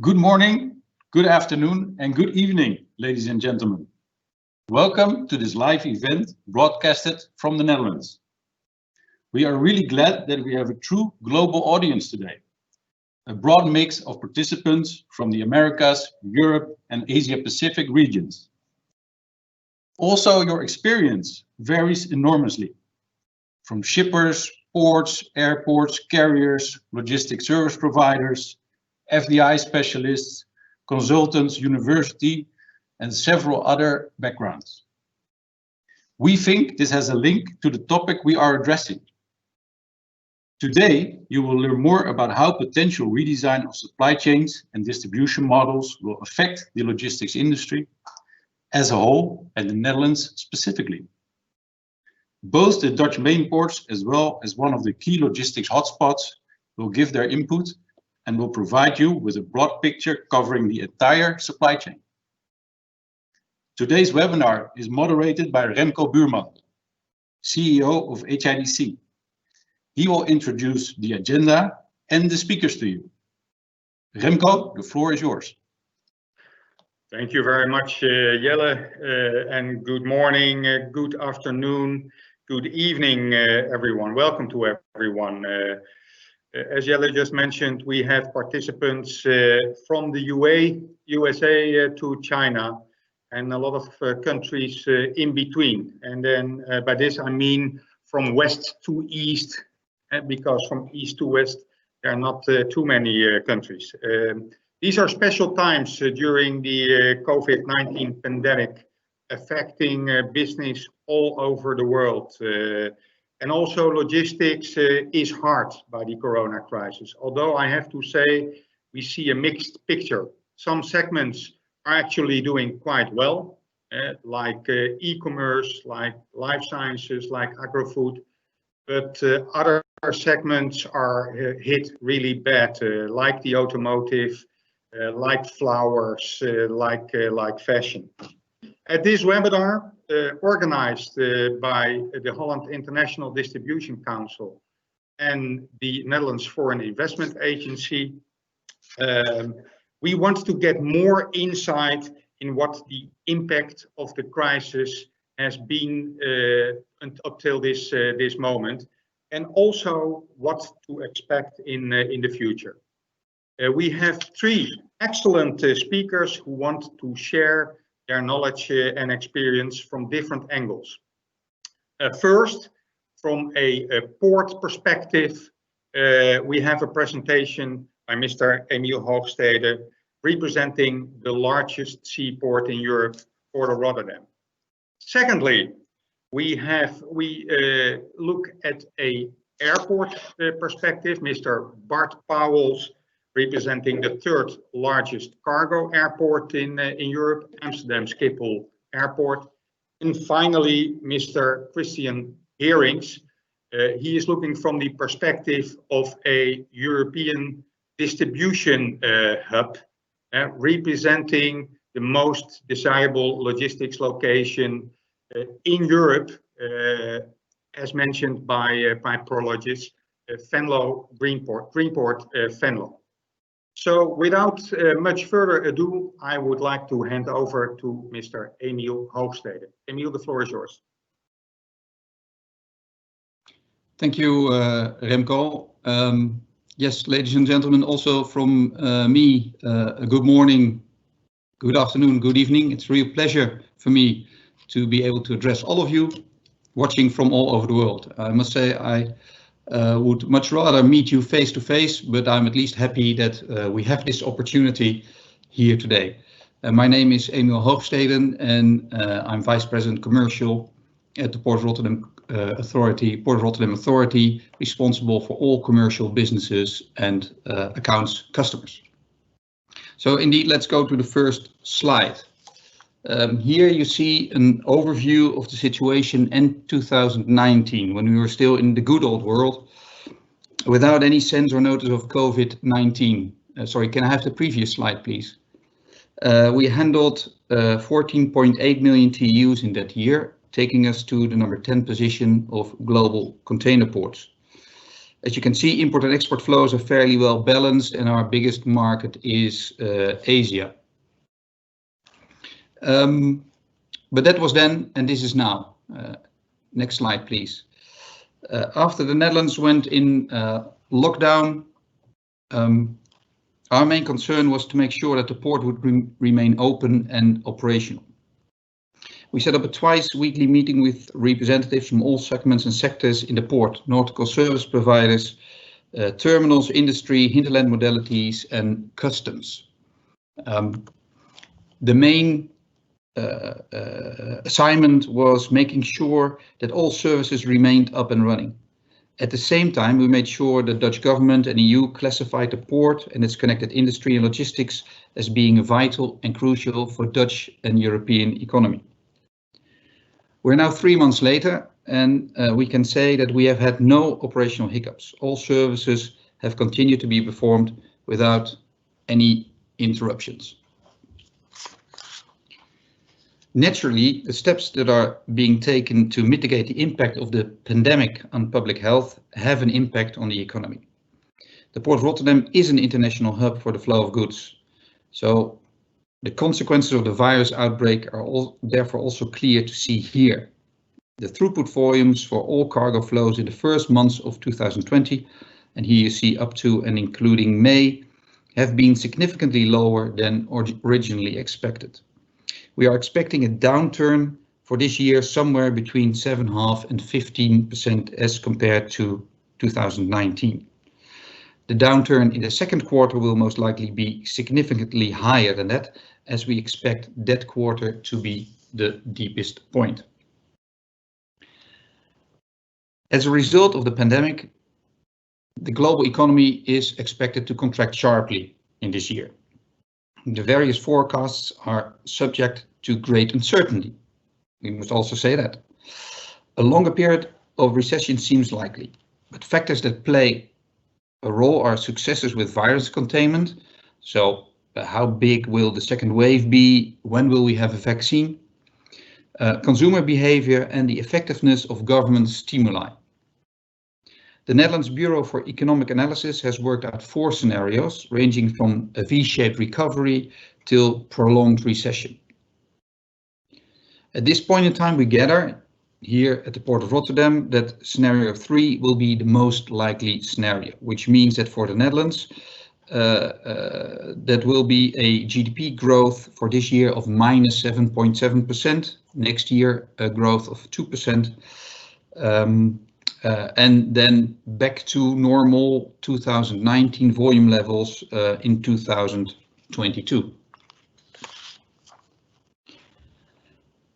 Good morning, good afternoon, and good evening, ladies and gentlemen. Welcome to this live event broadcasted from the Netherlands. We are really glad that we have a true global audience today, a broad mix of participants from the Americas, Europe, and Asia Pacific regions. Also, your experience varies enormously, from shippers, ports, airports, carriers, logistics service providers, FDI specialists, consultants, university, and several other backgrounds. We think this has a link to the topic we are addressing. Today, you will learn more about how potential redesign of supply chains and distribution models will affect the logistics industry as a whole and the Netherlands specifically. Both the Dutch main ports as well as one of the key logistics hotspots will give their input and will provide you with a broad picture covering the entire supply chain. Today's webinar is moderated by Remco Buurman, CEO of HIDC. He will introduce the agenda and the speakers to you. Remco, the floor is yours. Thank you very much, Jelle, and good morning, good afternoon, good evening, everyone. Welcome to everyone. As Jelle just mentioned, we have participants from the USA to China and a lot of countries in between. And then by this I mean from west to east, because from east to west there are not too many countries. These are special times during the COVID-19 pandemic affecting business all over the world. And also logistics is hard by the corona crisis. Although I have to say we see a mixed picture. Some segments are actually doing quite well, like e-commerce, like life sciences, like agro-food. But other segments are hit really bad, like the automotive, like flowers, like fashion. At this webinar, organized by the Holland International Distribution Council and the Netherlands Foreign Investment Agency, we want to get more insight in what the impact of the crisis has been until this moment, and also what to expect in the future. We have three excellent speakers who want to share their knowledge and experience from different angles. First, from a port perspective, we have a presentation by Mr. Emiel Hoogstede, representing the largest seaport in Europe, Port of Rotterdam. Secondly, we look at a airport perspective, Mr. Bart Pauwels, representing the third largest cargo airport in Europe, Amsterdam Schiphol Airport. And finally, Mr. Christian Heerings. He is looking from the perspective of a European distribution hub, representing the most desirable logistics location in Europe, as mentioned by Prologis, Venlo Greenport Venlo. So without much further ado, I would like to hand over to Mr. Emiel Hoogstede. Emiel, the floor is yours. Thank you, Remco. Yes, ladies and gentlemen, also from me, good morning, good afternoon, good evening. It's a real pleasure for me to be able to address all of you watching from all over the world. I must say I would much rather meet you face to face, but I'm at least happy that we have this opportunity here today. My name is Emiel Hoogstede and I'm Vice President Commercial at the Port of Rotterdam Authority, responsible for all commercial businesses and accounts customers. So indeed, let's go to the first slide. Here you see an overview of the situation in 2019, when we were still in the good old world, without any sense or notice of COVID-19. Sorry, can I have the previous slide, please? We handled 14.8 million TEUs in that year, taking us to the number 10 position of global container ports. As you can see, import and export flows are fairly well balanced, and our biggest market is Asia. But that was then, and this is now. Next slide, please. After the Netherlands went in lockdown, our main concern was to make sure that the port would remain open and operational. We set up a twice-weekly meeting with representatives from all segments and sectors in the port: nautical service providers, terminals, industry, hinterland modalities, and customs. The main assignment was making sure that all services remained up and running. At the same time, we made sure the Dutch government and EU classified the port and its connected industry and logistics as being vital and crucial for Dutch and European economy. We're now 3 months later, and we can say that we have had no operational hiccups. All services have continued to be performed without any interruptions. Naturally, the steps that are being taken to mitigate the impact of the pandemic on public health have an impact on the economy. The Port of Rotterdam is an international hub for the flow of goods, so the consequences of the virus outbreak are therefore also clear to see here. The throughput volumes for all cargo flows in the first months of 2020, and here you see up to and including May, have been significantly lower than originally expected. We are expecting a downturn for this year somewhere between 7.5% and 15% as compared to 2019. The downturn in the second quarter will most likely be significantly higher than that, as we expect that quarter to be the deepest point. As a result of the pandemic, the global economy is expected to contract sharply in this year. The various forecasts are subject to great uncertainty. We must also say that. A longer period of recession seems likely, but factors that play a role are successes with virus containment. So how big will the second wave be? When will we have a vaccine? Consumer behavior and the effectiveness of government stimuli. The Netherlands Bureau for Economic Analysis has worked out 4 scenarios, ranging from a V-shaped recovery till prolonged recession. At this point in time, we gather here at the Port of Rotterdam that scenario 3 will be the most likely scenario, which means that for the Netherlands, that will be a GDP growth for this year of -7.7%, next year a growth of 2%, and then back to normal 2019 volume levels in 2022.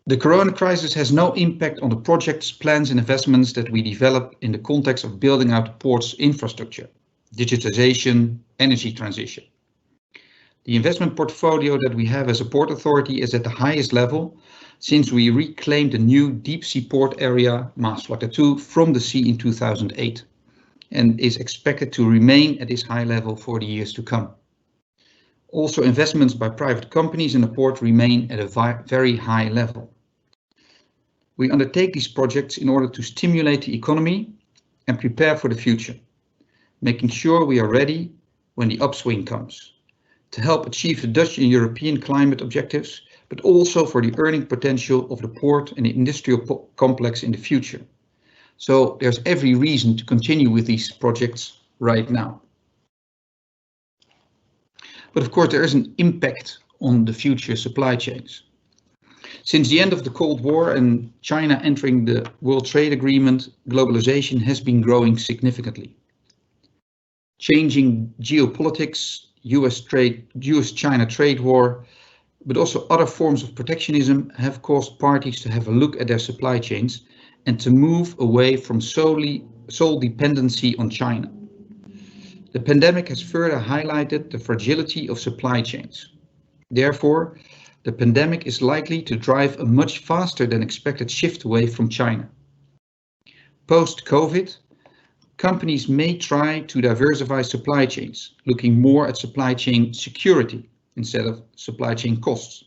The corona crisis has no impact on the projects, plans and investments that we develop in the context of building out the port's infrastructure, digitization, energy transition. The investment portfolio that we have as a port authority is at the highest level since we reclaimed a new deep sea port area, Maasvlakte 2, from the sea in 2008, and is expected to remain at this high level for the years to come. Also, investments by private companies in the port remain at a very high level. We undertake these projects in order to stimulate the economy and prepare for the future, making sure we are ready when the upswing comes, to help achieve the Dutch and European climate objectives, but also for the earning potential of the port and the industrial complex in the future. So there's every reason to continue with these projects right now. But of course, there is an impact on the future supply chains. Since the end of the Cold War and China entering the World Trade Agreement, globalization has been growing significantly. Changing geopolitics, US-China trade war, but also other forms of protectionism have caused parties to have a look at their supply chains and to move away from sole dependency on China. The pandemic has further highlighted the fragility of supply chains. Therefore, the pandemic is likely to drive a much faster than expected shift away from China. Post-COVID, companies may try to diversify supply chains, looking more at supply chain security instead of supply chain costs.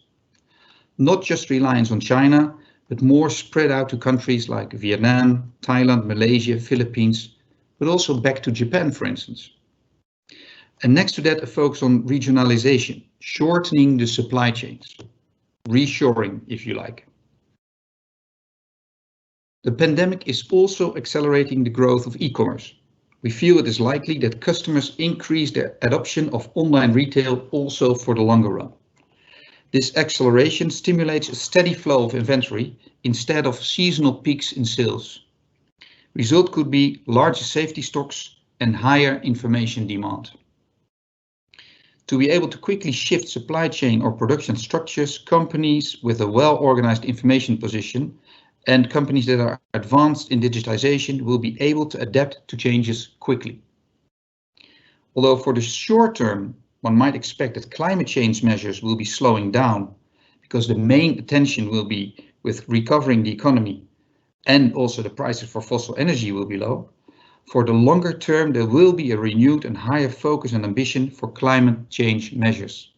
Not just reliance on China, but more spread out to countries like Vietnam, Thailand, Malaysia, Philippines, but also back to Japan, for instance. And next to that, a focus on regionalization, shortening the supply chains, reshoring, if you like. The pandemic is also accelerating the growth of e-commerce. We feel it is likely that customers increase their adoption of online retail also for the longer run. This acceleration stimulates a steady flow of inventory instead of seasonal peaks in sales. Result could be larger safety stocks and higher information demand. To be able to quickly shift supply chain or production structures, companies with a well-organized information position and companies that are advanced in digitization will be able to adapt to changes quickly. Although for the short term, one might expect that climate change measures will be slowing down because the main attention will be with recovering the economy and also the prices for fossil energy will be low. For the longer term, there will be a renewed and higher focus and ambition for climate change measures,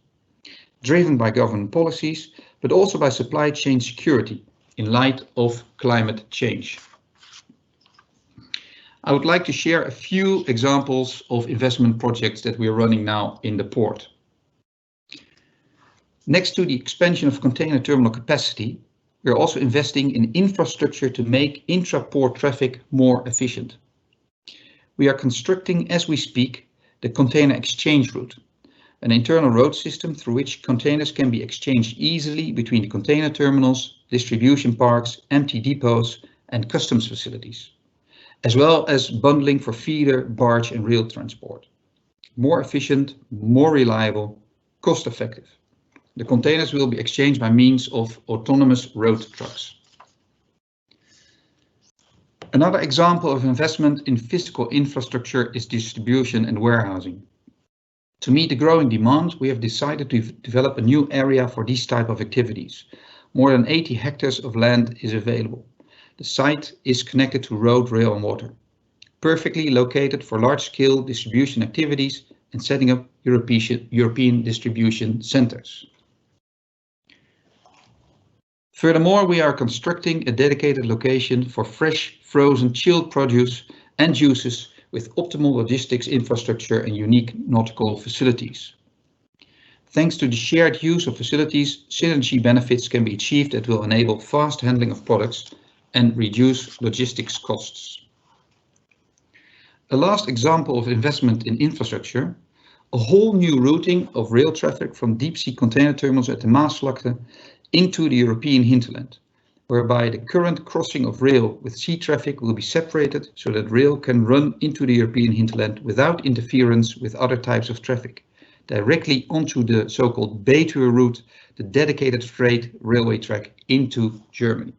driven by government policies, but also by supply chain security in light of climate change. I would like to share a few examples of investment projects that we are running now in the port. Next to the expansion of container terminal capacity, we are also investing in infrastructure to make intra-port traffic more efficient. We are constructing, as we speak, the container exchange route, an internal road system through which containers can be exchanged easily between the container terminals, distribution parks, empty depots, and customs facilities, as well as bundling for feeder, barge, and rail transport. More efficient, more reliable, cost-effective. The containers will be exchanged by means of autonomous road trucks. Another example of investment in physical infrastructure is distribution and warehousing. To meet the growing demand, we have decided to develop a new area for these type of activities. More than 80 hectares of land is available. The site is connected to road, rail, and water, perfectly located for large-scale distribution activities and setting up European distribution centers. Furthermore, we are constructing a dedicated location for fresh, frozen, chilled produce and juices with optimal logistics infrastructure and unique nautical facilities. Thanks to the shared use of facilities, synergy benefits can be achieved that will enable fast handling of products and reduce logistics costs. A last example of investment in infrastructure, a whole new routing of rail traffic from deep-sea container terminals at the Maasvlakte into the European hinterland, whereby the current crossing of rail with sea traffic will be separated so that rail can run into the European hinterland without interference with other types of traffic, directly onto the so-called Betuwe route, the dedicated freight railway track into Germany.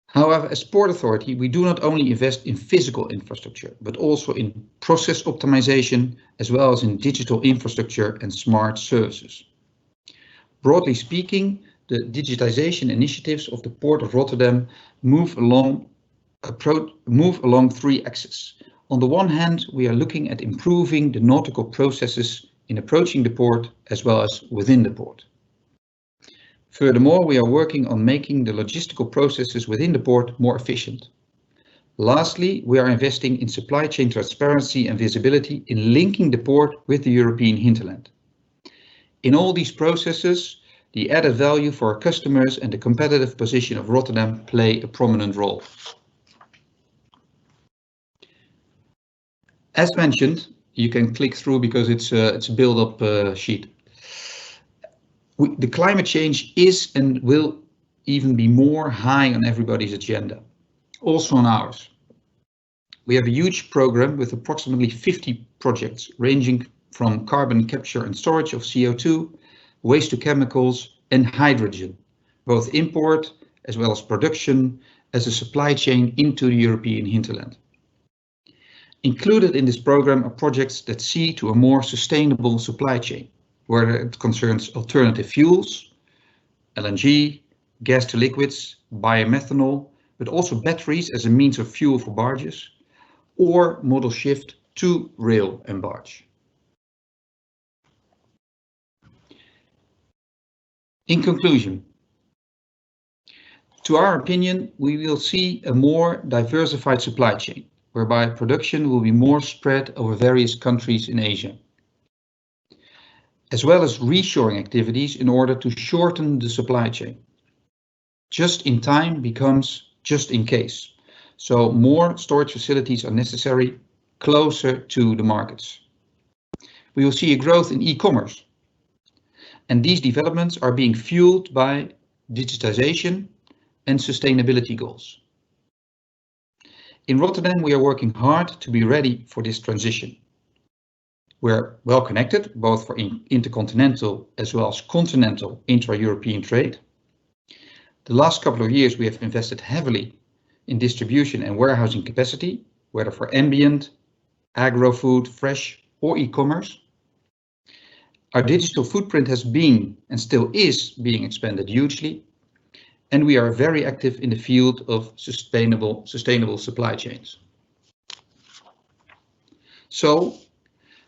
However, as Port Authority, we do not only invest in physical infrastructure, but also in process optimization, as well as in digital infrastructure and smart services. Broadly speaking, the digitization initiatives of the Port of Rotterdam move along three axes. On the one hand, we are looking at improving the nautical processes in approaching the port as well as within the port. Furthermore, we are working on making the logistical processes within the port more efficient. Lastly, we are investing in supply chain transparency and visibility in linking the port with the European hinterland. In all these processes, the added value for our customers and the competitive position of Rotterdam play a prominent role. As mentioned, you can click through because it's a build-up sheet. The climate change is and will even be more high on everybody's agenda, also on ours. We have a huge program with approximately 50 projects ranging from carbon capture and storage of CO2, waste to chemicals and hydrogen, both import as well as production as a supply chain into the European hinterland. Included in this program are projects that see to a more sustainable supply chain, whether it concerns alternative fuels, LNG, gas to liquids, biomethanol, but also batteries as a means of fuel for barges, or modal shift to rail and barge. In conclusion, To our opinion, we will see a more diversified supply chain, whereby production will be more spread over various countries in Asia, as well as reshoring activities in order to shorten the supply chain. Just in time becomes just in case, so more storage facilities are necessary closer to the markets. We will see a growth in e-commerce, and these developments are being fueled by digitization and sustainability goals. In Rotterdam, we are working hard to be ready for this transition. We're well connected, both for intercontinental as well as continental intra-European trade. The last couple of years, we have invested heavily in distribution and warehousing capacity, whether for ambient, agro-food, fresh, or e-commerce. Our digital footprint has been and still is being expanded hugely, and we are very active in the field of sustainable supply chains. So,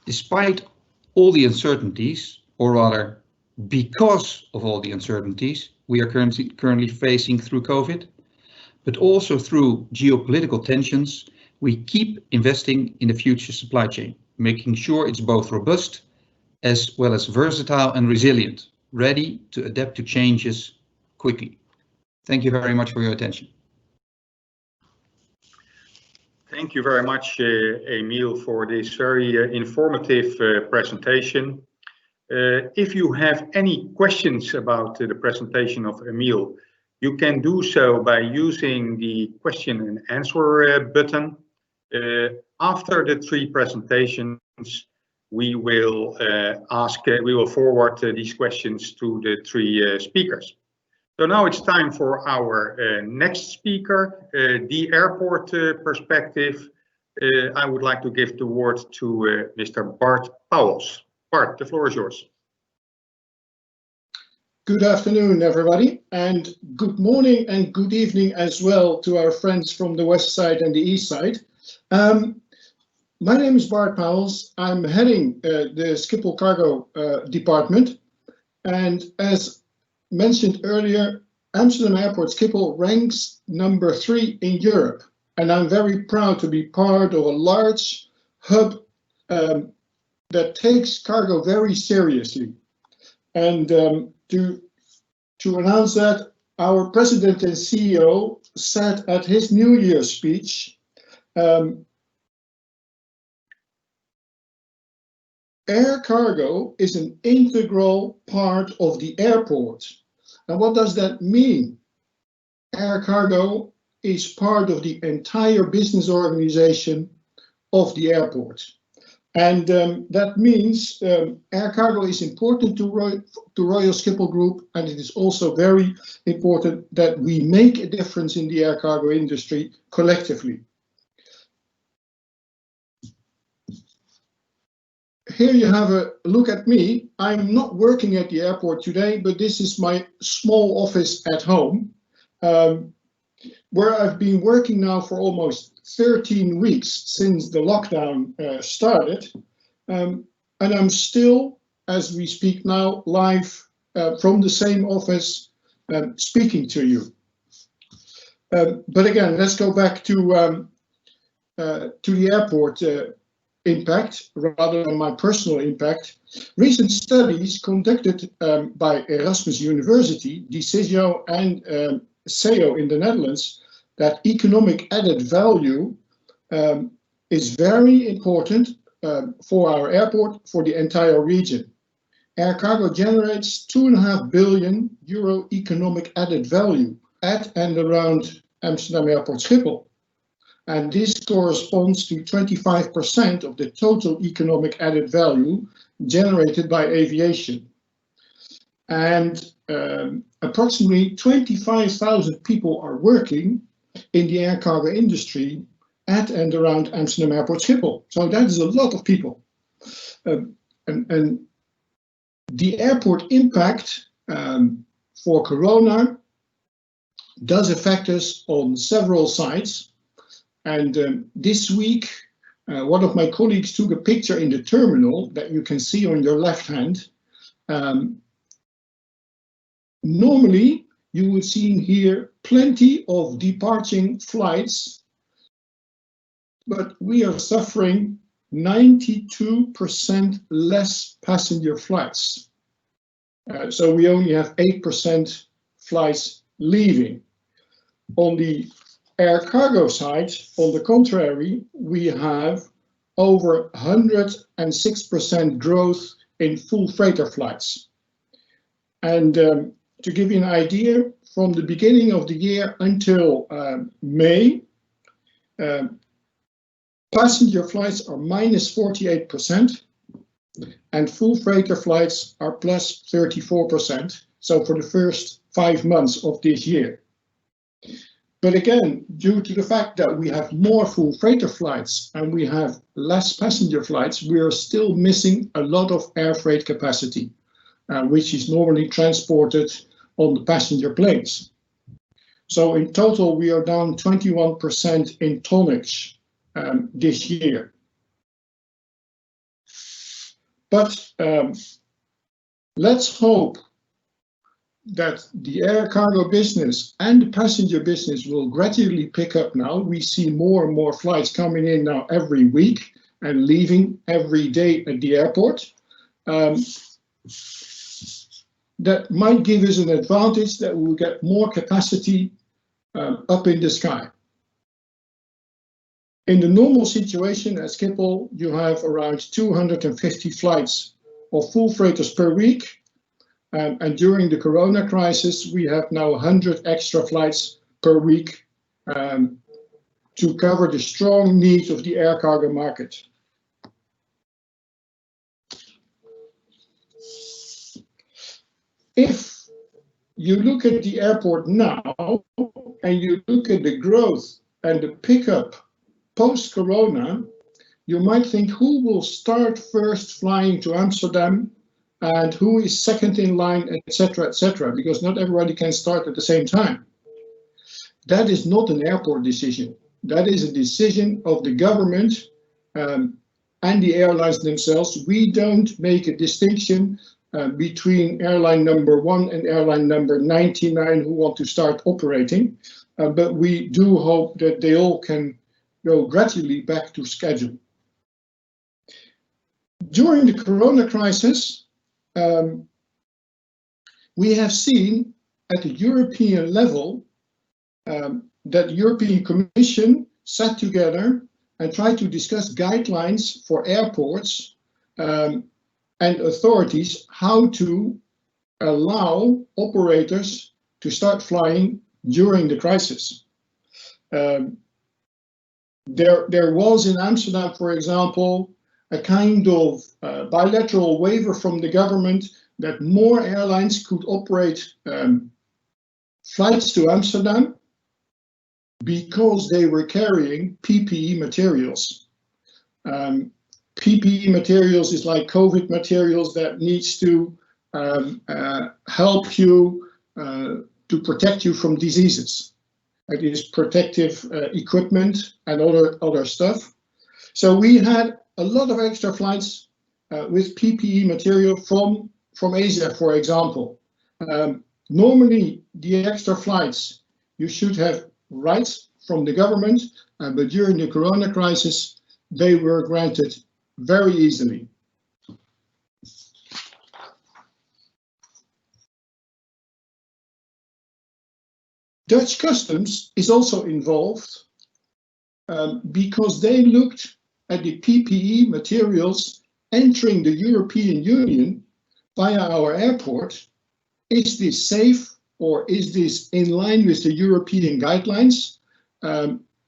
despite all the uncertainties, or rather because of all the uncertainties we are currently facing through COVID, but also through geopolitical tensions, we keep investing in the future supply chain, making sure it's both robust as well as versatile and resilient, ready to adapt to changes quickly. Thank you very much for your attention. Thank you very much, Emile, for this very informative presentation. If you have any questions about the presentation of Emile, you can do so by using the question and answer button. After the three presentations, we will forward these questions to the three speakers. So now it's time for our next speaker, the airport perspective. I would like to give the word to Mr. Bart Pauwels. Bart, the floor is yours. Good afternoon, everybody, and good morning and good evening as well to our friends from the west side and the east side. My name is Bart Pauwels. I'm heading the Schiphol Cargo department, and as mentioned earlier, Amsterdam Airport Schiphol ranks number 3 in Europe, and I'm very proud to be part of a large hub that takes cargo very seriously. And to announce that, our president and CEO said at his New Year's speech, air cargo is an integral part of the airport. And what does that mean? Air cargo is part of the entire business organization of the airport. And that means air cargo is important to Royal Schiphol Group, and it is also very important that we make a difference in the air cargo industry collectively. Here you have a look at me. I'm not working at the airport today, but this is my small office at home, where I've been working now for almost 13 weeks since the lockdown started. And I'm still, as we speak now, live from the same office speaking to you. But again, let's go back to the airport impact rather than my personal impact. Recent studies conducted by Erasmus University, DCISO and SEO in the Netherlands, that economic added value is very important for our airport, for the entire region. Air cargo generates €2.5 billion economic added value at and around Amsterdam Airport Schiphol. And this corresponds to 25% of the total economic added value generated by aviation. And approximately 25,000 people are working in the air cargo industry at and around Amsterdam Airport Schiphol. So that is a lot of people. And the airport impact for Corona does affect us on several sides. And this week, one of my colleagues took a picture in the terminal that you can see on your left hand. Normally, you would see here plenty of departing flights, but we are suffering 92% less passenger flights. So we only have 8% flights leaving. On the air cargo side, on the contrary, we have over 106% growth in full freighter flights. And to give you an idea, from the beginning of the year until May, passenger flights are minus 48%, and full freighter flights are plus 34%. So for the first 5 months of this year. But again, due to the fact that we have more full freighter flights and we have less passenger flights, we are still missing a lot of air freight capacity, which is normally transported on the passenger planes. So in total, we are down 21% in tonnage this year. But let's hope that the air cargo business and the passenger business will gradually pick up now. We see more and more flights coming in now every week and leaving every day at the airport. That might give us an advantage that we'll get more capacity up in the sky. In the normal situation at Schiphol, you have around 250 flights of full freighters per week. And during the Corona crisis, we have now 100 extra flights per week to cover the strong needs of the air cargo market. If you look at the airport now and you look at the growth and the pickup post-Corona, you might think, who will start first flying to Amsterdam and who is second in line, etc., because not everybody can start at the same time. That is not an airport decision. That is a decision of the government and the airlines themselves. We don't make a distinction between airline number 1 and airline number 99 who want to start operating, but we do hope that they all can go gradually back to schedule. During the Corona crisis, we have seen at the European level that the European Commission sat together and tried to discuss guidelines for airports and authorities how to allow operators to start flying during the crisis. There was in Amsterdam, for example, a kind of bilateral waiver from the government that more airlines could operate flights to Amsterdam because they were carrying PPE materials. PPE materials is like COVID materials that needs to help you to protect you from diseases. It is protective equipment and other stuff. So we had a lot of extra flights with PPE material from Asia, for example. Normally, the extra flights you should have rights from the government, but during the Corona crisis, they were granted very easily. Dutch Customs is also involved because they looked at the PPE materials entering the European Union via our airport. Is this safe or is this in line with the European guidelines?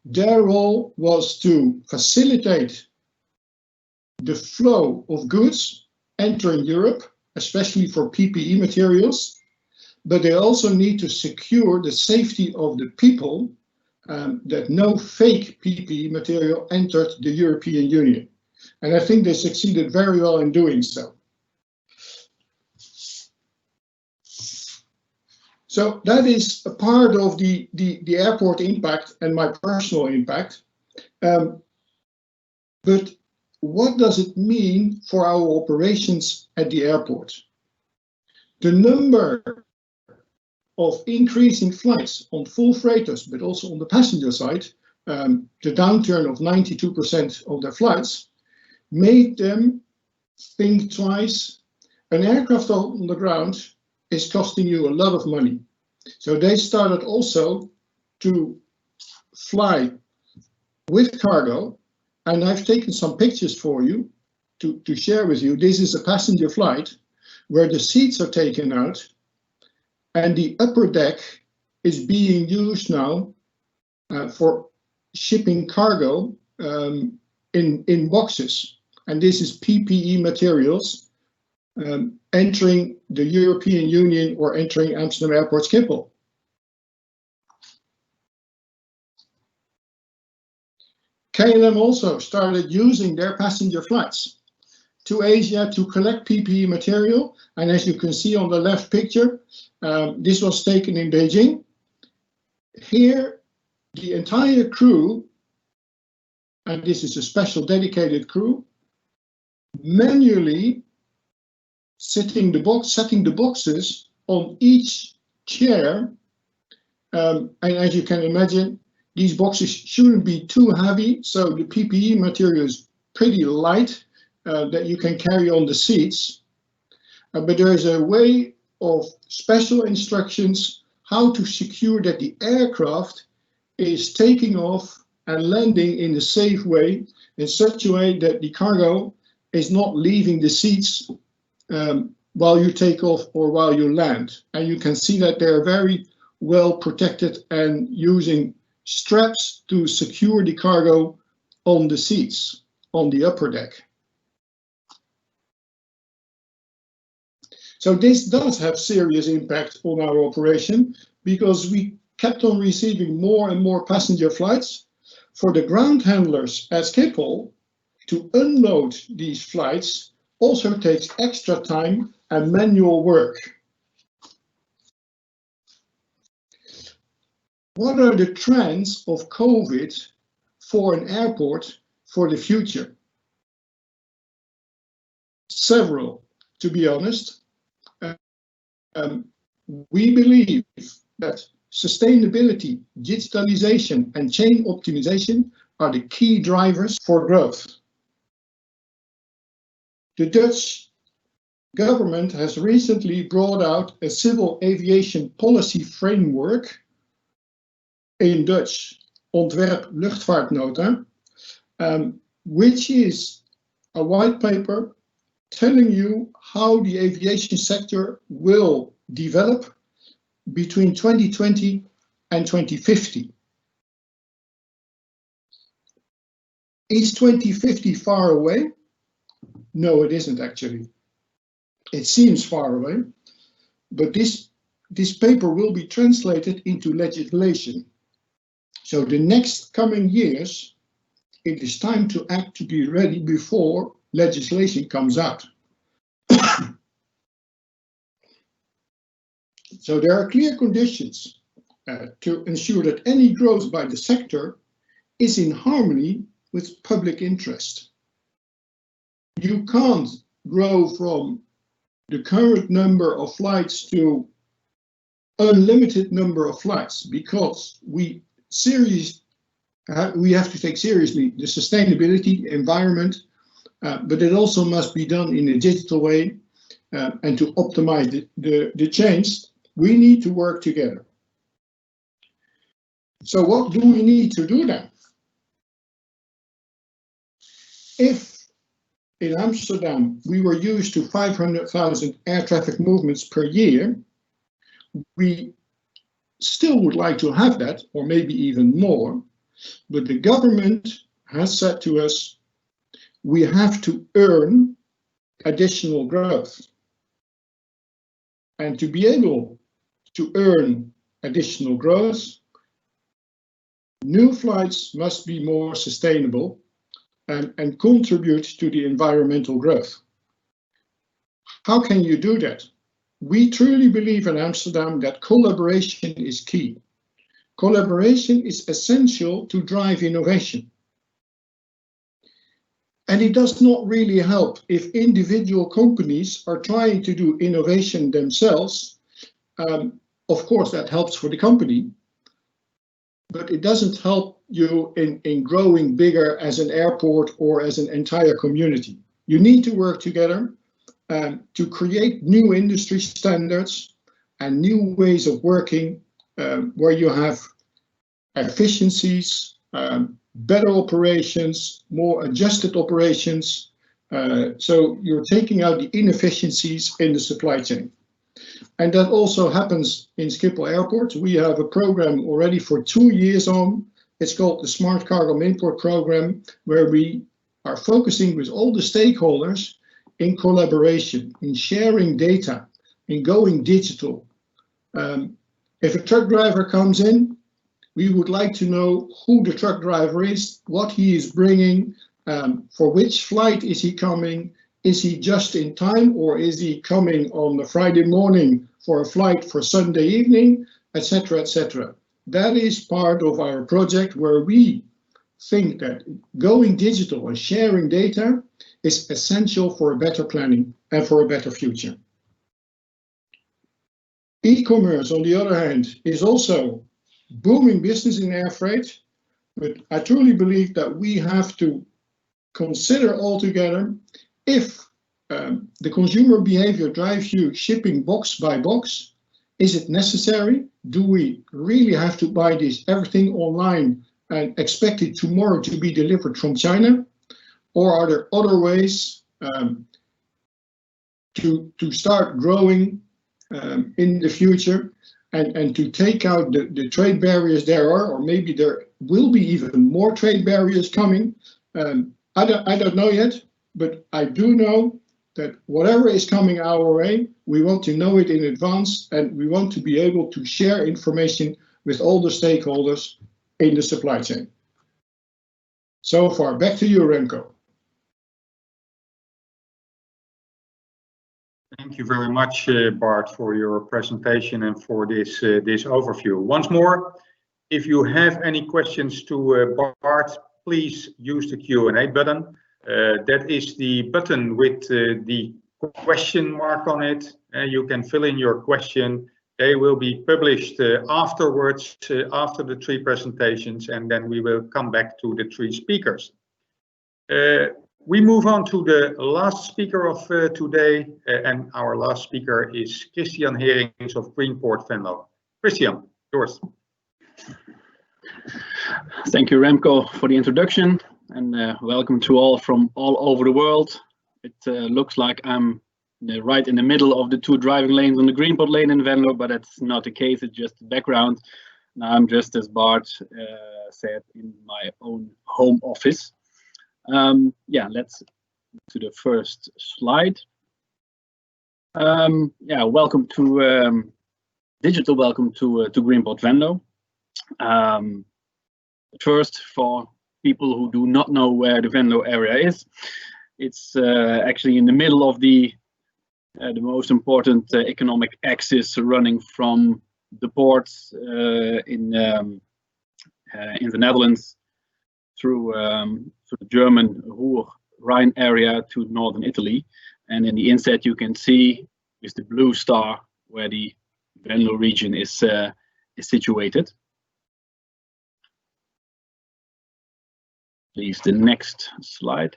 Their role was to facilitate the flow of goods entering Europe, especially for PPE materials, but they also need to secure the safety of the people that no fake PPE material entered the European Union. And I think they succeeded very well in doing so. So that is a part of the airport impact and my personal impact. But what does it mean for our operations at the airport? The number of increasing flights on full freighters, but also on the passenger side, the downturn of 92% of their flights, made them think twice. An aircraft on the ground is costing you a lot of money. So they started also to fly with cargo, and I've taken some pictures for you to share with you. This is a passenger flight where the seats are taken out and the upper deck is being used now for shipping cargo in boxes. And this is PPE materials entering the European Union or entering Amsterdam Airport Schiphol. KLM also started using their passenger flights to Asia to collect PPE material. And as you can see on the left picture, this was taken in Beijing. Here, the entire crew, and this is a special dedicated crew, manually setting the boxes on each chair. And as you can imagine, these boxes shouldn't be too heavy, so the PPE material is pretty light that you can carry on the seats. But there is a way of special instructions how to secure that the aircraft is taking off and landing in a safe way, in such a way that the cargo is not leaving the seats while you take off or while you land. And you can see that they're very well protected and using straps to secure the cargo on the seats, on the upper deck. So this does have serious impact on our operation because we kept on receiving more and more passenger flights. For the ground handlers at Schiphol to unload these flights also takes extra time and manual work. What are the trends of COVID for an airport for the future? Several, to be honest. We believe that sustainability, digitalization, and chain optimization are the key drivers for growth. The Dutch government has recently brought out a civil aviation policy framework, in Dutch, Ontwerp Luchtvaartnota, which is a white paper telling you how the aviation sector will develop between 2020 and 2050. Is 2050 far away? No, it isn't actually. It seems far away, but this paper will be translated into legislation. So the next coming years, it is time to act to be ready before legislation comes out. So there are clear conditions to ensure that any growth by the sector is in harmony with public interest. You can't grow from the current number of flights to unlimited number of flights because we have to take seriously the sustainability, environment, but it also must be done in a digital way and to optimize the change. We need to work together. So what do we need to do then? If in Amsterdam we were used to 500,000 air traffic movements per year, we still would like to have that, or maybe even more, but the government has said to us, we have to earn additional growth. And to be able to earn additional growth, new flights must be more sustainable and contribute to the environmental growth. How can you do that? We truly believe in Amsterdam that collaboration is key. Collaboration is essential to drive innovation. And it does not really help if individual companies are trying to do innovation themselves of course, that helps for the company, but it doesn't help you in growing bigger as an airport or as an entire community. You need to work together to create new industry standards and new ways of working where you have efficiencies, better operations, more adjusted operations. So you're taking out the inefficiencies in the supply chain. And that also happens in Schiphol Airport. We have a program already for 2 years on. It's called the Smart Cargo Import Program, where we are focusing with all the stakeholders in collaboration, in sharing data, in going digital. If a truck driver comes in, we would like to know who the truck driver is, what he is bringing, for which flight is he coming, is he just in time, or is he coming on a Friday morning for a flight for Sunday evening, etc., etc. That is part of our project where we think that going digital and sharing data is essential for a better planning and for a better future. E-commerce, on the other hand, is also booming business in air freight, but I truly believe that we have to consider altogether if the consumer behavior drives you shipping box by box. Is it necessary? Do we really have to buy everything online and expect it tomorrow to be delivered from China? Or are there other ways to start growing in the future and to take out the trade barriers there are, or maybe there will be even more trade barriers coming? I don't know yet, but I do know that whatever is coming our way, we want to know it in advance, and we want to be able to share information with all the stakeholders in the supply chain. So far, back to you, Remco. Thank you very much, Bart, for your presentation and for this overview. Once more, if you have any questions to Bart, please use the Q&A button. That is the button with the question mark on it. You can fill in your question. They will be published afterwards, after the 3 presentations, and then we will come back to the 3 speakers. We move on to the last speaker of today, and our last speaker is Christian Herings of Greenport Venlo. Christian, yours. Thank you, Remco, for the introduction, and welcome to all from all over the world. It looks like I'm right in the middle of the 2 driving lanes on the Greenport lane in Venlo, but that's not the case. It's just the background. Now I'm just, as Bart said, in my own home office. Yeah, let's to the first slide. Yeah, welcome to digital welcome to Greenport Venlo. First, for people who do not know where the Venlo area is, it's actually in the middle of the most important economic axis running from the ports in the Netherlands through the German Ruhr-Rhine area to northern Italy. And in the inset you can see with the blue star where the Venlo region is situated. Please, the next slide.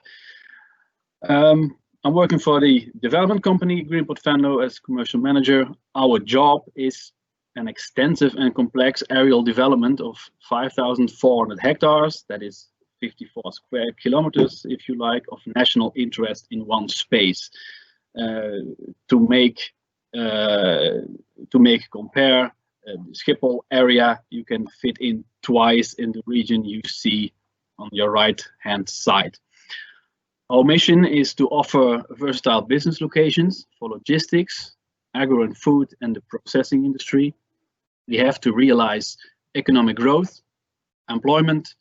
I'm working for the development company Greenport Venlo as commercial manager. Our job is an extensive and complex aerial development of 5,400 hectares, that is 54 square kilometers, if you like, of national interest in one space. To make compare, the Schiphol area you can fit in twice in the region you see on your right hand side. Our mission is to offer versatile business locations for logistics, agro and food, and the processing industry. We have to realize economic growth, employment,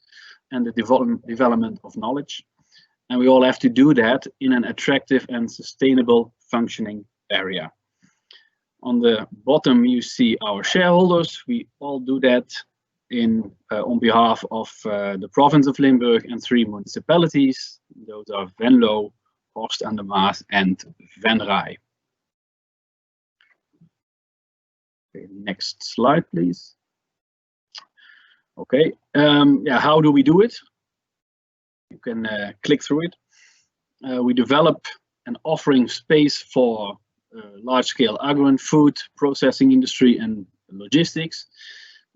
and the development of knowledge. And we all have to do that in an attractive and sustainable functioning area. On the bottom you see our shareholders. We all do that on behalf of the province of Limburg and 3 municipalities. Those are Venlo, Horst aan de Maas, and Venray. Okay, next slide, please. Okay, yeah, how do we do it? You can click through it. We develop an offering space for large-scale agro and food processing industry and logistics.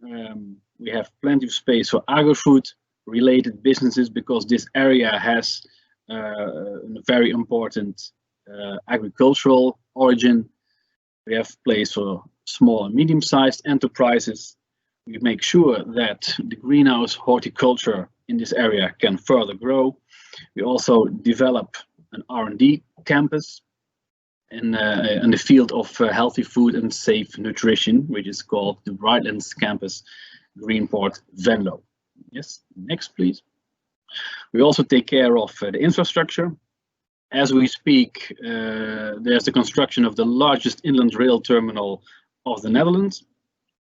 We have plenty of space for agri-food related businesses because this area has a very important agricultural origin. We have place for small and medium-sized enterprises. We make sure that the greenhouse horticulture in this area can further grow. We also develop an R&D campus in the field of healthy food and safe nutrition, which is called the Brightlands Campus Greenport Venlo. Yes, next please. We also take care of the infrastructure. As we speak, there's the construction of the largest inland rail terminal of the Netherlands.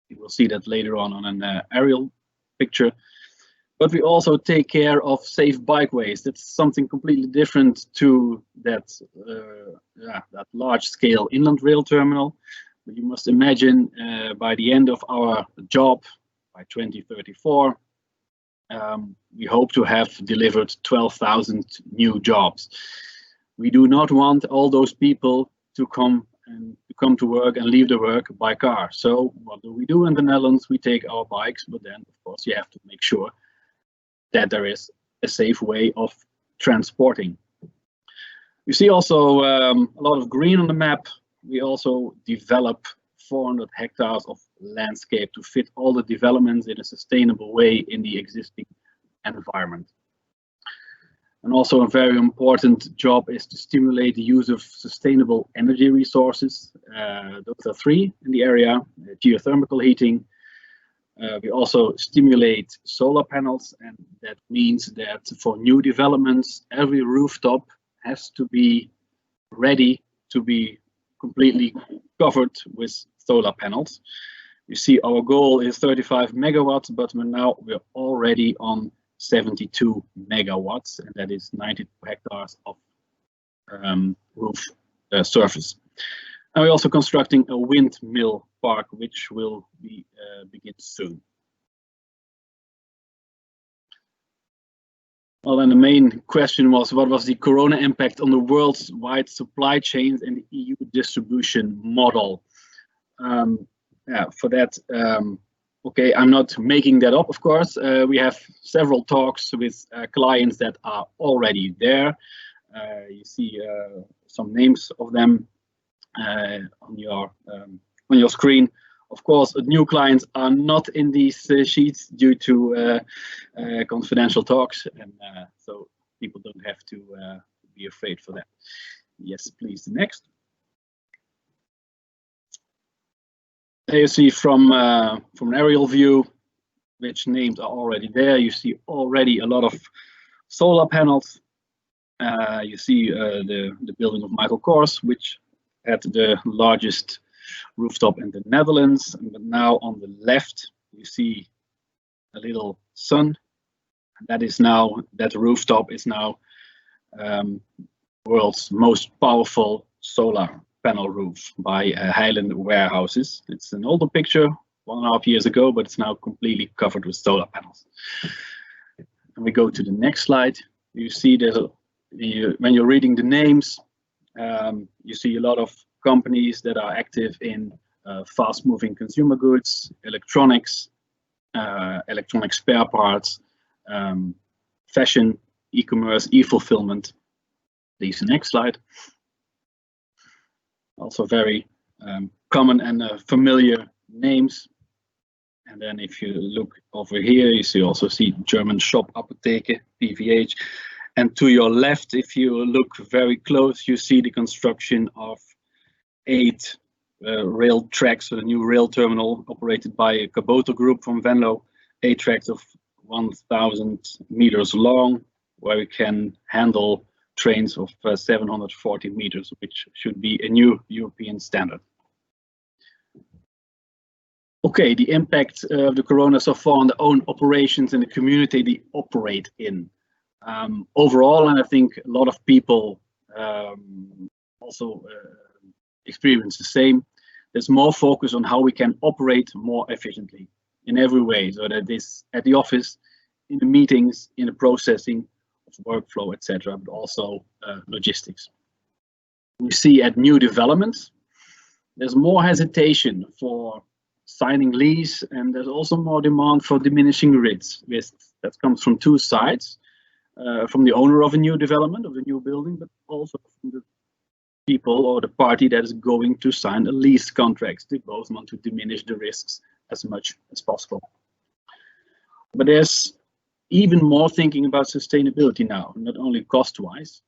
You will see that later on an aerial picture. But we also take care of safe bikeways. That's something completely different to that large-scale inland rail terminal. But you must imagine by the end of our job, by 2034, we hope to have delivered 12,000 new jobs. We do not want all those people to come to work and leave the work by car. So what do we do in the Netherlands? We take our bikes, but then of course you have to make sure that there is a safe way of transporting. You see also a lot of green on the map. We also develop 400 hectares of landscape to fit all the developments in a sustainable way in the existing environment. And also a very important job is to stimulate the use of sustainable energy resources. Those are three in the area: geothermal heating. We also stimulate solar panels, and that means that for new developments, every rooftop has to be ready to be completely covered with solar panels. You see, our goal is 35 megawatts, but we're already on 72 megawatts, and that is 92 hectares of roof surface. And we're also constructing a windmill park, which will be begin soon. Well, then the main question was, what was the corona impact on the worldwide supply chains and the EU distribution model? Yeah, for that, okay, I'm not making that up, of course. We have several talks with clients that are already there. You see some names of them on your screen. Of course, new clients are not in these sheets due to confidential talks, and so people don't have to be afraid for that. Yes, please, next. There you see from an aerial view which names are already there. You see already a lot of solar panels. You see the building of Michael Kors, which had the largest rooftop in the Netherlands. But now on the left, you see a little sun. That rooftop is now world's most powerful solar panel roof by Highland Warehouses. It's an older picture, 1.5 years ago, but it's now completely covered with solar panels. And we go to the next slide. You see when you're reading the names, you see a lot of companies that are active in fast-moving consumer goods, electronics, electronic spare parts, fashion, e-commerce, e-fulfillment. Please, the next slide. Also very common and familiar names. And then if you look over here, you also see German shop Apotheke, PVH. And to your left, if you look very close, you see the construction of 8 rail tracks for the new rail terminal operated by a Kaboter group from Venlo. 8 tracks of 1,000 meters long, where we can handle trains of 740 meters, which should be a new European standard. Okay, the impact of the corona so far on the own operations in the community they operate in. Overall, and I think a lot of people also experience the same, there's more focus on how we can operate more efficiently in every way. So that is at the office, in the meetings, in the processing of workflow, etc., but also logistics. We see at new developments, there's more hesitation for signing lease, and there's also more demand for diminishing risks. That comes from two sides, from the owner of a new development, of a new building, but also from the people or the party that is going to sign a lease contract. They both want to diminish the risks as much as possible. But there's even more thinking about sustainability now, not only cost-wise.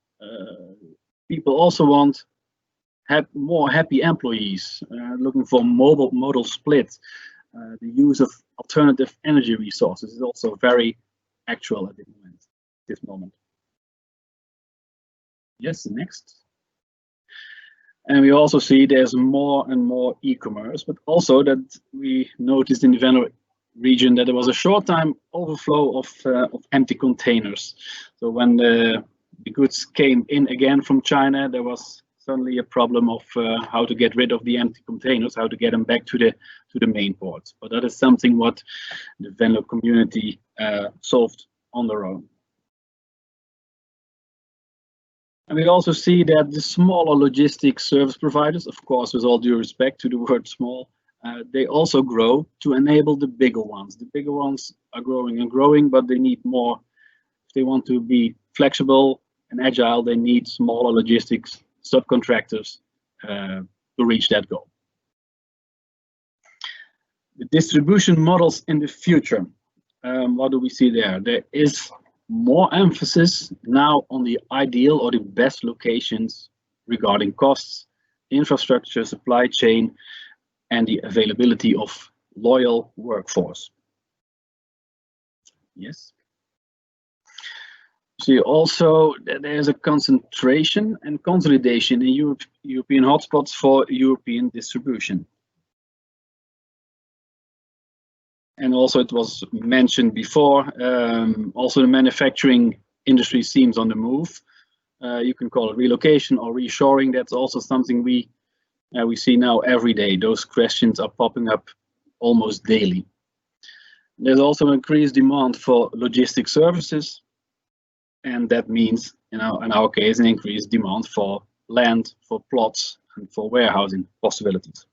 People also want more happy employees, looking for modal split. The use of alternative energy resources is also very actual at this moment. Yes, next. And we also see there's more and more e-commerce, but also that we noticed in the Venlo region that there was a short time overflow of empty containers. So when the goods came in again from China, there was suddenly a problem of how to get rid of the empty containers, how to get them back to the main port. But that is something what the Venlo community solved on their own. And we also see that the smaller logistics service providers, of course, with all due respect to the word small, they also grow to enable the bigger ones. The bigger ones are growing and growing, but they need more. If they want to be flexible and agile, they need smaller logistics subcontractors to reach that goal. The distribution models in the future, what do we see there? There is more emphasis now on the ideal or the best locations regarding costs, infrastructure, supply chain, and the availability of loyal workforce. Yes. See also that there's a concentration and consolidation in European hotspots for European distribution. And also it was mentioned before, also the manufacturing industry seems on the move. You can call it relocation or reshoring. That's also something we see now every day. Those questions are popping up almost daily. There's also increased demand for logistic services. And that means, in our case, an increased demand for land, for plots, and for warehousing possibilities.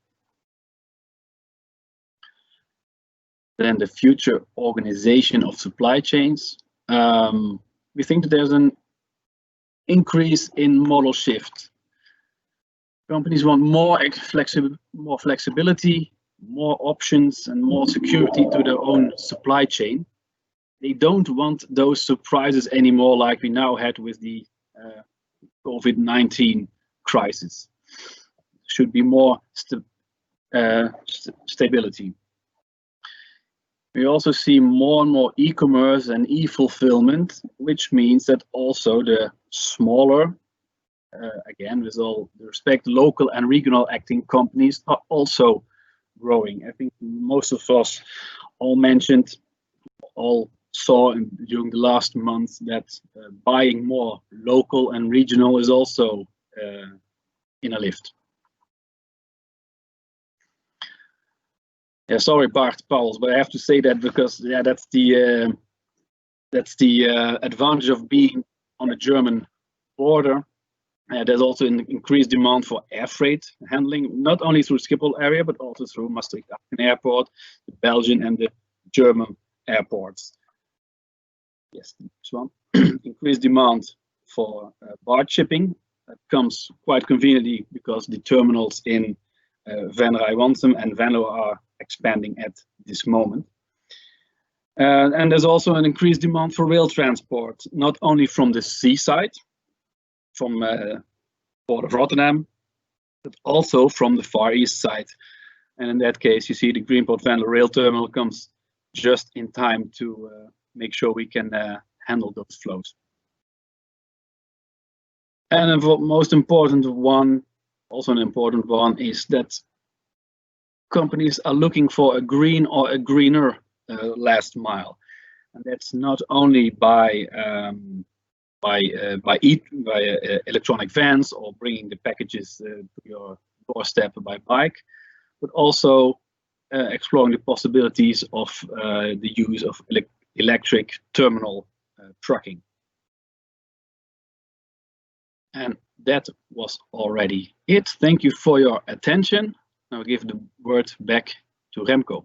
Then the future organization of supply chains. We think that there's an increase in model shift. Companies want more flexibility, more options, and more security to their own supply chain. They don't want those surprises anymore like we now had with the COVID-19 crisis. Should be more stability. We also see more and more e-commerce and e-fulfillment, which means that also the smaller, again, with all the respect, local and regional acting companies are also growing. I think most of us all saw during the last month that buying more local and regional is also in a lift. Yeah, sorry, Bart Pauls, but I have to say that because that's the advantage of being on the German border. There's also an increased demand for air freight handling, not only through Schiphol area, but also through Maastricht Airport, the Belgian and the German airports. Yes, next one. Increased demand for barge shipping. That comes quite conveniently because the terminals in Venray, Wansum and Venlo are expanding at this moment. And there's also an increased demand for rail transport, not only from the seaside, from Port of Rotterdam, but also from the Far East side. And in that case, you see the Greenport Venlo rail terminal comes just in time to make sure we can handle those flows. And the most important one, also an important one, is that companies are looking for a green or a greener last mile, and that's not only by electronic vans or bringing the packages to your doorstep by bike, but also exploring the possibilities of the use of electric terminal trucking. And that was already it. Thank you for your attention. I'll give the word back to Remco.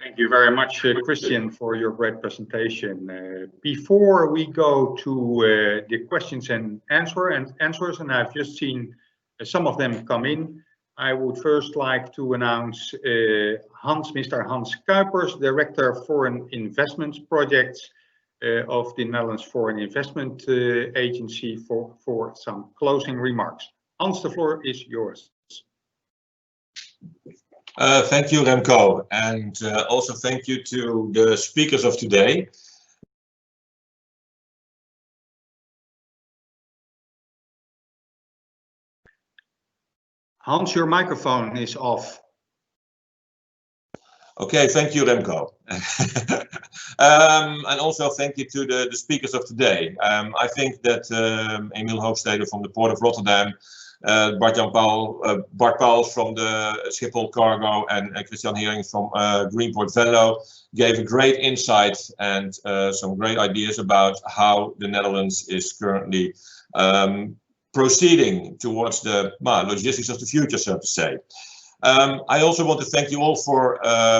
Thank you very much, Christian, for your great presentation. Before we go to the questions and answers, and I've just seen some of them come in, I would first like to announce Mr. Hans Kuipers, Director of Foreign Investments Projects of the Netherlands Foreign Investment Agency for some closing remarks. Hans, the floor is yours. Thank you, Remco, and also thank you to the speakers of today. Hans, your microphone is off. Okay, thank you, Remco. And also thank you to the speakers of today. I think that Emiel Hoogstede from the Port of Rotterdam, Bart Pauwels from the Schiphol Cargo, and Christian Hering from Greenport Venlo gave a great insight and some great ideas about how the Netherlands is currently proceeding towards the logistics of the future, so to say. I also want to thank you all for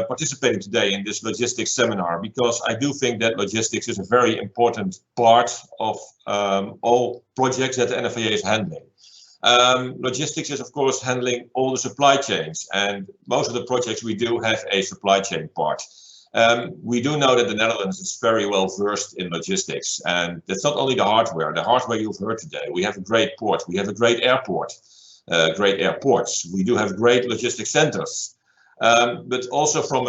participating today in this logistics seminar, because I do think that logistics is a very important part of all projects that the NFIA is handling. Logistics is, of course, handling all the supply chains, and most of the projects we do have a supply chain part. We do know that the Netherlands is very well versed in logistics, and that's not only the hardware you've heard today. We have a great port, we have a great airport, great airports, we do have great logistics centers, but also from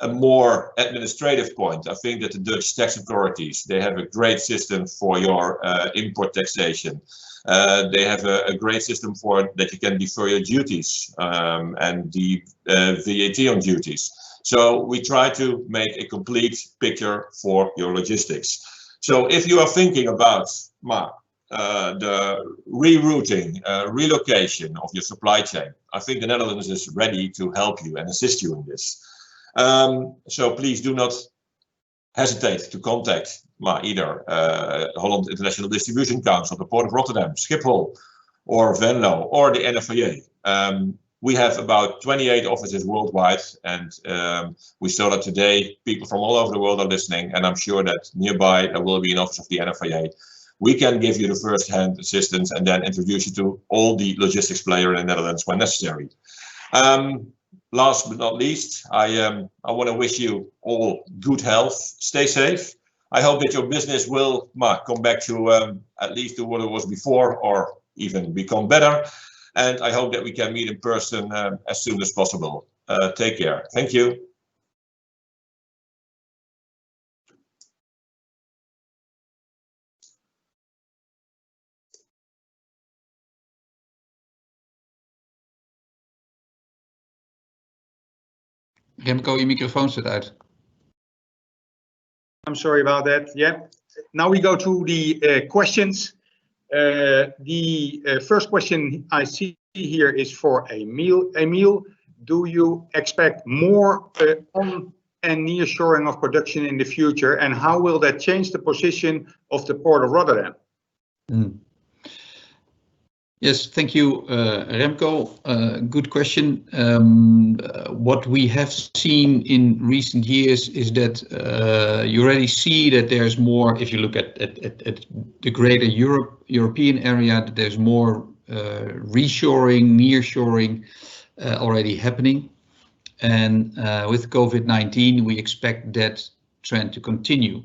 a more administrative point, I think that the Dutch tax authorities, they have a great system for your import taxation. They have a great system for that you can defer your duties and the VAT on duties. So we try to make a complete picture for your logistics. So if you are thinking about the rerouting, relocation of your supply chain, I think the Netherlands is ready to help you and assist you in this. So please do not hesitate to contact either Holland International Distribution Council, the Port of Rotterdam, Schiphol, or Venlo, or the NFIA. We have about 28 offices worldwide, and we saw that today people from all over the world are listening, and I'm sure that nearby there will be an office of the NFIA. We can give you the first-hand assistance and then introduce you to all the logistics players in the Netherlands when necessary. Last but not least, I want to wish you all good health. Stay safe. I hope that your business will come back to at least to what it was before, or even become better. And I hope that we can meet in person as soon as possible. Take care. Thank you. Remco, je microfoon staat uit. I'm sorry about that. Yeah. Now we go to the questions. The first question I see here is for Emiel. Emiel, do you expect more on and nearshoring of production in the future, and how will that change the position of the Port of Rotterdam? Yes, thank you, Remco. Good question. What we have seen in recent years is that you already see that there's more, if you look at the greater European area, that there's more reshoring, nearshoring already happening. And with COVID-19, we expect that trend to continue.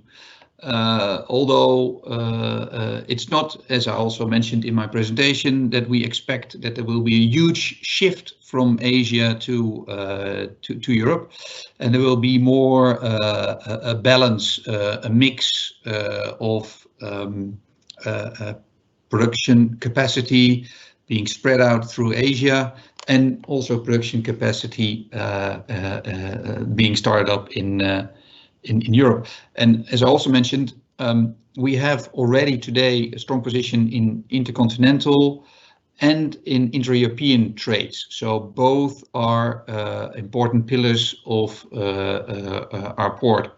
Although it's not, as I also mentioned in my presentation, that we expect that there will be a huge shift from Asia to Europe, and there will be more a balance, a mix of production capacity being spread out through Asia, and also production capacity being started up in Europe. And as I also mentioned, we have already today a strong position in intercontinental and in intra-European trades. So both are important pillars of our port.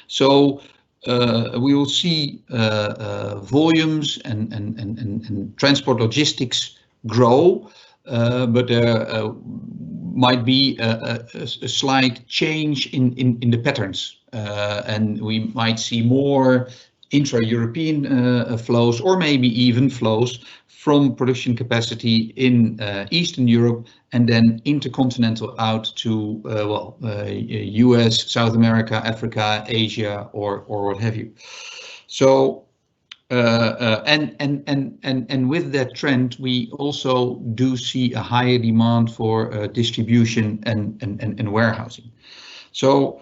So we will see volumes and transport logistics grow, but there might be a slight change in the patterns, and we might see more intra-European flows, or maybe even flows from production capacity in Eastern Europe and then intercontinental out to US, South America, Africa, Asia, or what have you. So and with that trend, we also do see a higher demand for distribution and warehousing. So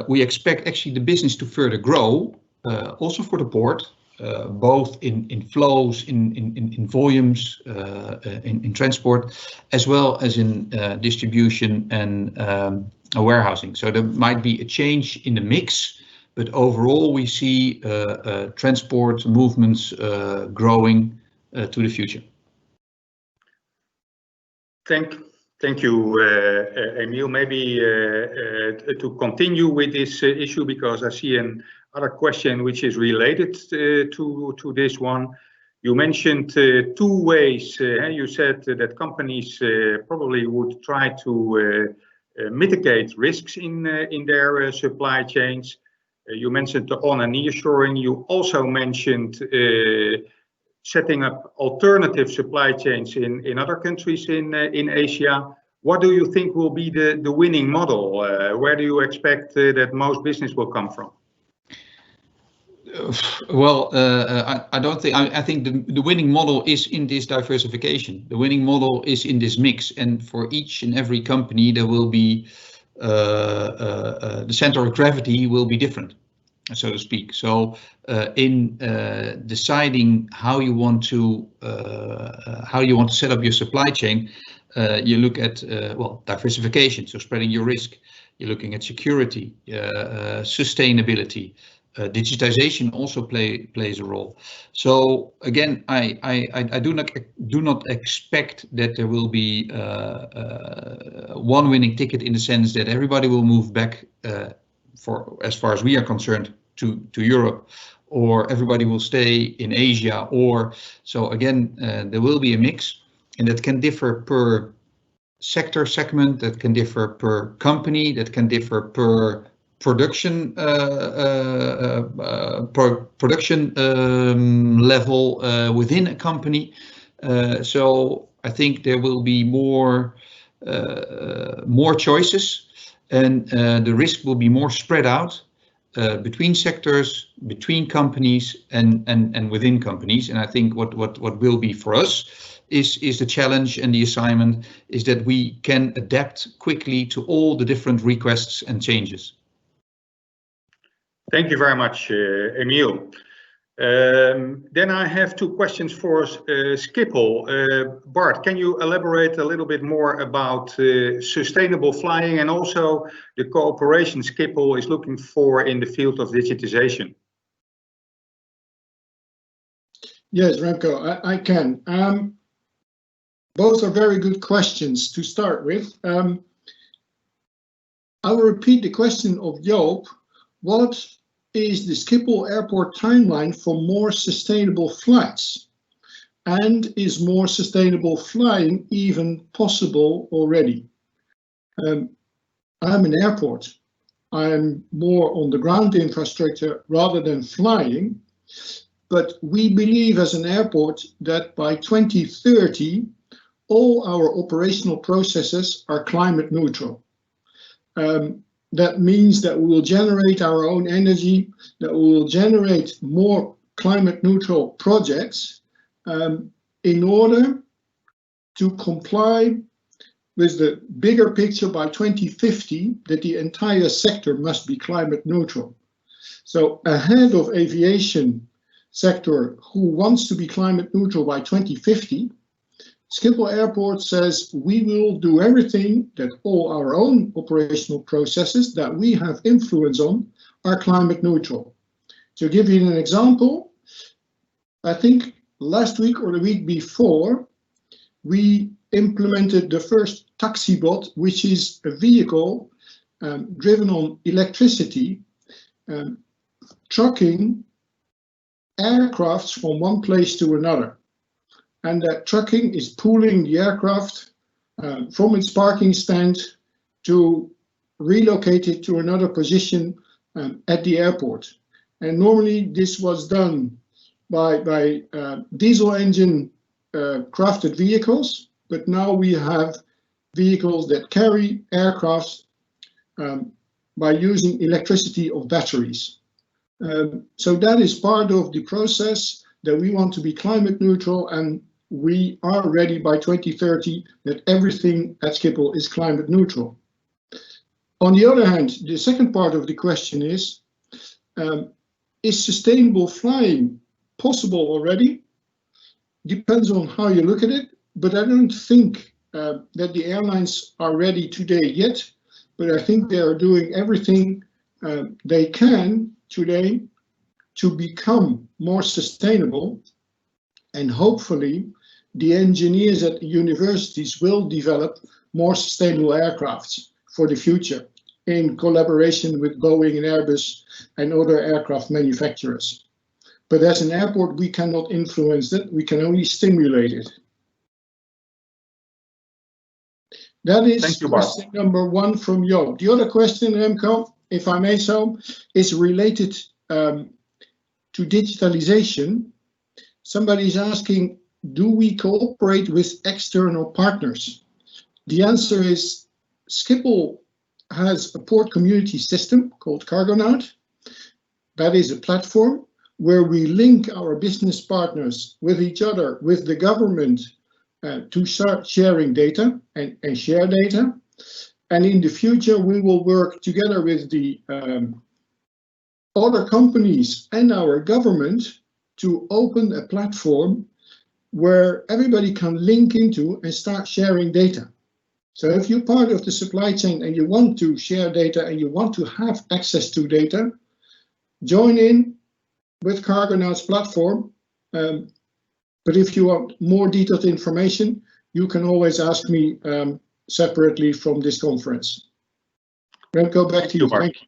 we expect actually the business to further grow, also for the port, both in flows, in volumes, in transport, as well as in distribution and warehousing. So there might be a change in the mix, but overall we see transport movements growing to the future. Thank you, Emile. Maybe to continue with this issue, because I see another question which is related to this one. You mentioned two ways. You said that companies probably would try to mitigate risks in their supply chains. You mentioned the on and nearshoring. You also mentioned setting up alternative supply chains in other countries in Asia. What do you think will be the winning model? Where do you expect that most business will come from? Well, I don't think. I think the winning model is in this diversification. The winning model is in this mix, and for each and every company, there will be the center of gravity will be different, so to speak. So in deciding how you want to set up your supply chain, you look at diversification, so spreading your risk. You're looking at security, sustainability. Digitization also plays a role. So again, I do not expect that there will be one winning ticket, in the sense that everybody will move back, for as far as we are concerned, to Europe, or everybody will stay in Asia. Or so again, there will be a mix, and that can differ per sector segment, that can differ per company, that can differ per production level within a company. So I think there will be more choices, and the risk will be more spread out between sectors, between companies, and within companies. And I think what will be for us is the challenge, and the assignment is that we can adapt quickly to all the different requests and changes. Thank you very much, Emile. Then I have two questions for Schiphol. Bart, can you elaborate a little bit more about sustainable flying, and also the cooperation Schiphol is looking for in the field of digitization? Yes, Remco, I can. Both are very good questions to start with. I will repeat the question of Joop. What is the Schiphol Airport timeline for more sustainable flights? And is more sustainable flying even possible already? I'm an airport. I'm more on the ground infrastructure rather than flying. But we believe as an airport that by 2030, all our operational processes are climate neutral. That means that we will generate our own energy, that we will generate more climate neutral projects in order to comply with the bigger picture by 2050, that the entire sector must be climate neutral. So ahead of aviation sector, who wants to be climate neutral by 2050, Schiphol Airport says we will do everything that all our own operational processes that we have influence on are climate neutral. To give you an example, I think last week or the week before, we implemented the first taxi bot, which is a vehicle driven on electricity, trucking aircrafts from one place to another. And that trucking is pulling the aircraft from its parking stand to relocate it to another position at the airport. And normally this was done by diesel engine crafted vehicles, but now we have vehicles that carry aircraft by using electricity of batteries. So that is part of the process that we want to be climate neutral, and we are ready by 2030 that everything at Schiphol is climate neutral. On the other hand, the second part of the question is sustainable flying possible already? Depends on how you look at it, but I don't think that the airlines are ready today yet, but I think they are doing everything they can today to become more sustainable, and hopefully the engineers at the universities will develop more sustainable aircrafts for the future in collaboration with Boeing and Airbus and other aircraft manufacturers. But as an airport, we cannot influence that, we can only stimulate it. That is question number one from Joop. The other question, Remco, if I may so, is related to digitalization. Somebody is asking, do we cooperate with external partners? The answer is Schiphol has a port community system called Cargonaut. That is a platform where we link our business partners with each other, with the government, to start sharing data and share data. And in the future, we will work together with the other companies and our government to open a platform where everybody can link into and start sharing data. So if you're part of the supply chain and you want to share data and you want to have access to data, join in with Cargonaut's platform. But if you want more detailed information, you can always ask me separately from this conference. Remco, back to you. Thank you.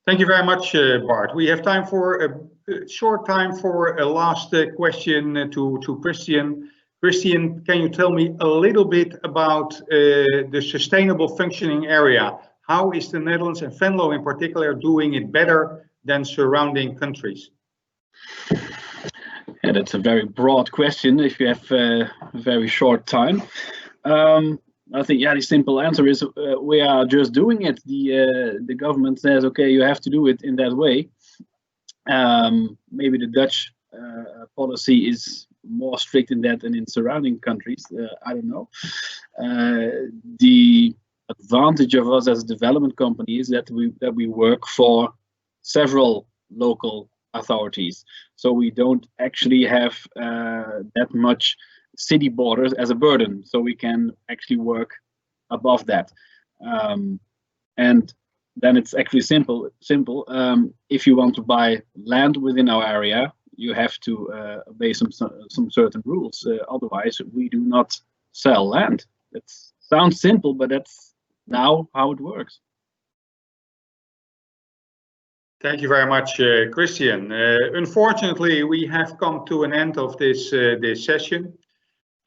Thank you very much, Bart. We have time for a short time for a last question to Christian. Christian, can you tell me a little bit about the sustainable functioning area? How is the Netherlands and Venlo in particular doing it better than surrounding countries? Yeah, that's a very broad question if you have a very short time. I think, yeah, the simple answer is we are just doing it. The government says, okay, you have to do it in that way. Maybe the Dutch policy is more strict in that than in surrounding countries. I don't know. The advantage of us as a development company is that we work for several local authorities. So we don't actually have that much city borders as a burden. So we can actually work above that. And then it's actually simple. If you want to buy land within our area, you have to obey some certain rules. Otherwise, we do not sell land. That sounds simple, but that's now how it works. Thank you very much, Christian. Unfortunately, we have come to an end of this session.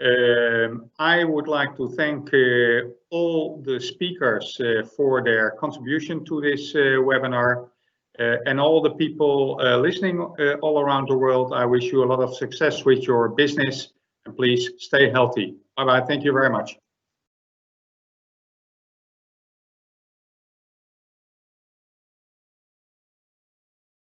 I would like to thank all the speakers for their contribution to this webinar, and all the people listening all around the world. I wish you a lot of success with your business, and please stay healthy. Bye-bye. Thank you very much.